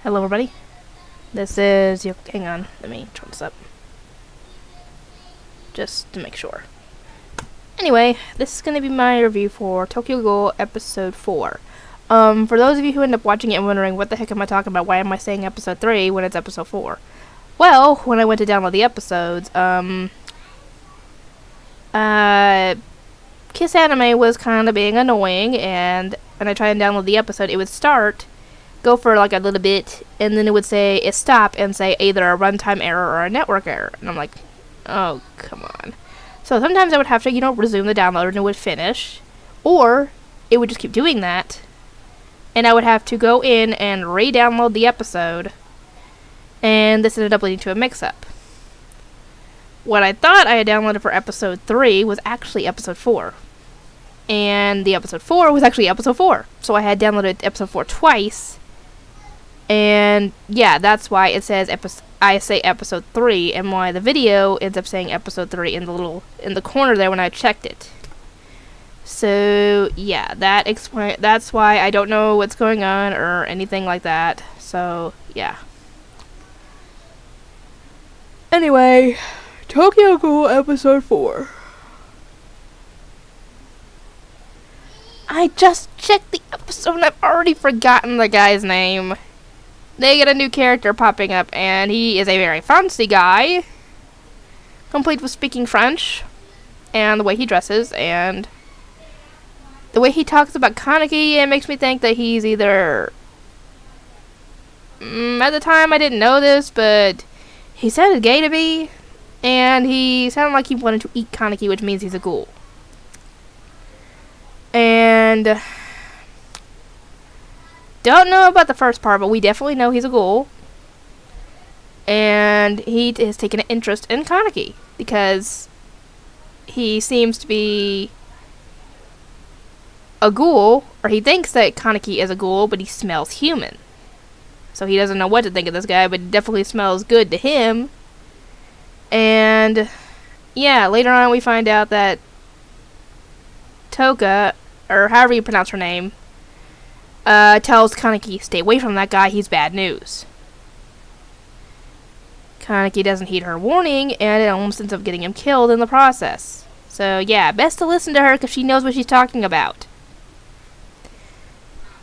Hello everybody, this is Yoko. Hang on, let me turn this up, just to make sure. Anyway, this is going to be my review for Tokyo Ghoul Episode 4. For those of you who end up watching it and wondering, what the heck am I talking about, why am I saying Episode 3 when it's Episode 4? Well, when I went to download the episodes, Kiss Anime was kind of being annoying, and when I tried to download the episode, it would go for like a little bit, and then it would say it stop and say either a runtime error or a network error, and I'm like, oh come on. So sometimes I would have to resume the download and it would finish, or it would just keep doing that, and I would have to go in and re-download the episode, and this ended up leading to a mix-up. What I thought I had downloaded for episode 3 was actually episode 4, and the episode 4 was actually episode 4, so I had downloaded episode 4 twice. And yeah, that's why it says I say episode 3, and why the video ends up saying episode 3 in the corner there when I checked it. So yeah, that's why I don't know what's going on or anything like that. So yeah. Anyway, Tokyo Ghoul episode 4. I just checked the episode and I've already forgotten the guy's name. They get a new character popping up, and he is a very fancy guy, complete with speaking French, and the way he dresses, and the way he talks about Kaneki, it makes me think that he's either... at the time, I didn't know this, but he sounded gay to me, and he sounded like he wanted to eat Kaneki, which means he's a ghoul. And... don't know about the first part, but we definitely know he's a ghoul. And he has taken an interest in Kaneki, because he seems to be a ghoul, or he thinks that Kaneki is a ghoul, but he smells human. So he doesn't know what to think of this guy, but it definitely smells good to him. And yeah, later on we find out that Toka, or however you pronounce her name, tells Kaneki, stay away from that guy, he's bad news. Kaneki doesn't heed her warning, and it almost ends up getting him killed in the process. So yeah, best to listen to her, because she knows what she's talking about.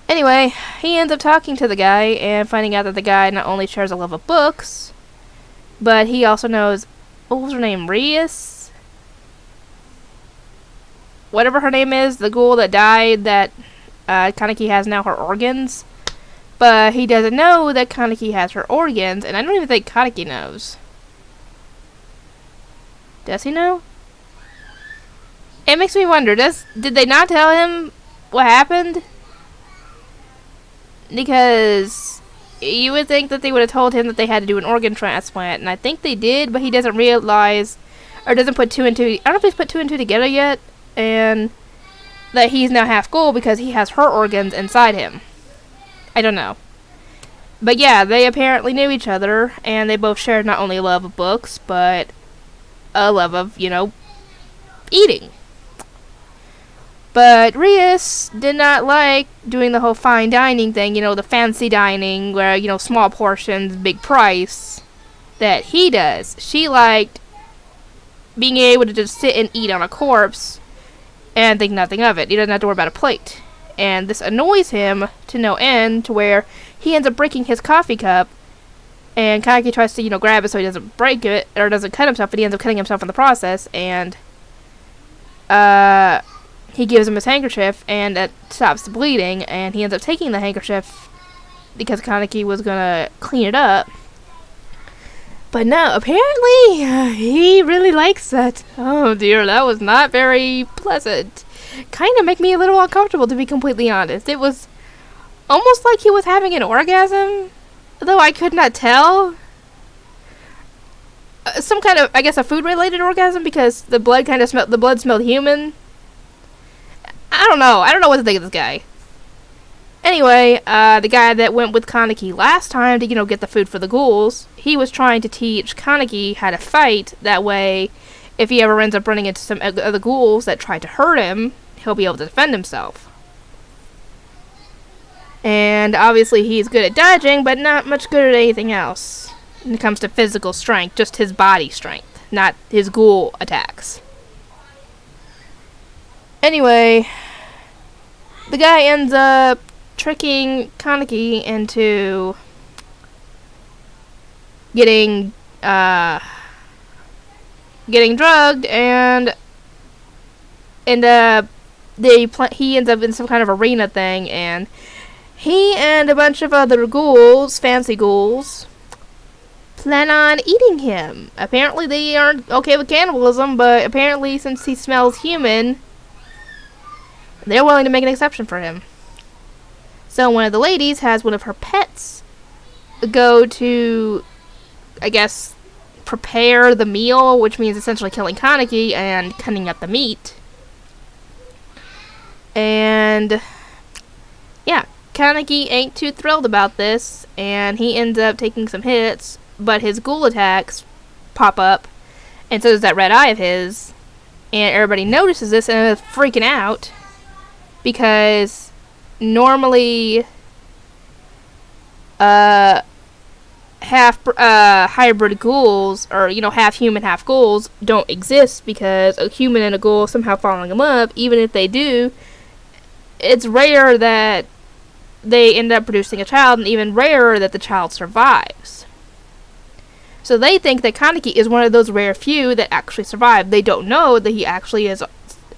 Anyway, he ends up talking to the guy, and finding out that the guy not only shares a love of books, but he also knows, what was her name, Rias? Whatever her name is, the ghoul that died, that Kaneki has now her organs, but he doesn't know that Kaneki has her organs, and I don't even think Kaneki knows. Does he know? It makes me wonder, did they not tell him what happened? Because you would think that they would have told him that they had to do an organ transplant, and I think they did, but he doesn't realize, or doesn't put two and two, I don't know if he's put two and two together yet, and that he's now half ghoul because he has her organs inside him. I don't know. But yeah, they apparently knew each other, and they both shared not only a love of books, but a love of, eating. But Rias did not like doing the whole fine dining thing, the fancy dining, where, small portions, big price, that he does. She liked being able to just sit and eat on a corpse and think nothing of it. He doesn't have to worry about a plate. And this annoys him to no end, to where he ends up breaking his coffee cup, and Kaneki tries to, grab it so he doesn't break it, or doesn't cut himself, but he ends up cutting himself in the process, and he gives him his handkerchief, and it stops the bleeding, and he ends up taking the handkerchief because Kaneki was gonna clean it up. But no, apparently, he really likes that. Oh dear, that was not very pleasant. Kind of make me a little uncomfortable, to be completely honest. It was almost like he was having an orgasm, though I could not tell. Some kind of, I guess, a food-related orgasm, because the blood smelled human. I don't know what to think of this guy. Anyway, the guy that went with Kaneki last time to, get the food for the ghouls, he was trying to teach Kaneki how to fight. That way, if he ever ends up running into some other ghouls that try to hurt him, he'll be able to defend himself. And obviously he's good at dodging, but not much good at anything else when it comes to physical strength, just his body strength, not his ghoul attacks. Anyway, the guy ends up tricking Kaneki into getting drugged, and he ends up in some kind of arena thing, and he and a bunch of other ghouls, fancy ghouls, plan on eating him. Apparently they aren't okay with cannibalism, but apparently since he smells human, they're willing to make an exception for him. So one of the ladies has one of her pets go to, I guess, prepare the meal, which means essentially killing Kaneki and cutting up the meat. And yeah, Kaneki ain't too thrilled about this, and he ends up taking some hits, but his ghoul attacks pop up, and so does that red eye of his, and everybody notices this and is freaking out, because normally hybrid ghouls, or half human, half ghouls, don't exist, because a human and a ghoul somehow falling in love. Even if they do, it's rare that they end up producing a child, and even rarer that the child survives. So they think that Kaneki is one of those rare few that actually survived. They don't know that he actually is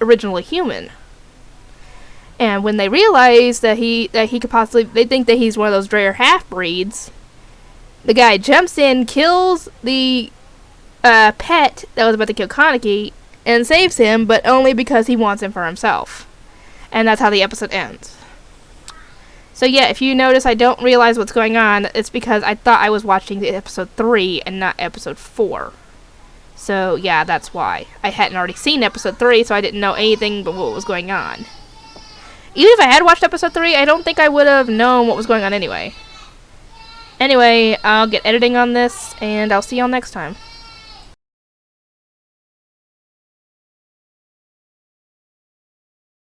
originally human. And when they realize that he could possibly, they think that he's one of those rare half-breeds, the guy jumps in, kills the pet that was about to kill Kaneki, and saves him, but only because he wants him for himself. And that's how the episode ends. So yeah, if you notice I don't realize what's going on, it's because I thought I was watching the episode 3 and not episode 4. So yeah, that's why. I hadn't already seen episode 3, so I didn't know anything but what was going on. Even if I had watched episode 3, I don't think I would have known what was going on anyway. Anyway, I'll get editing on this, and I'll see y'all next time.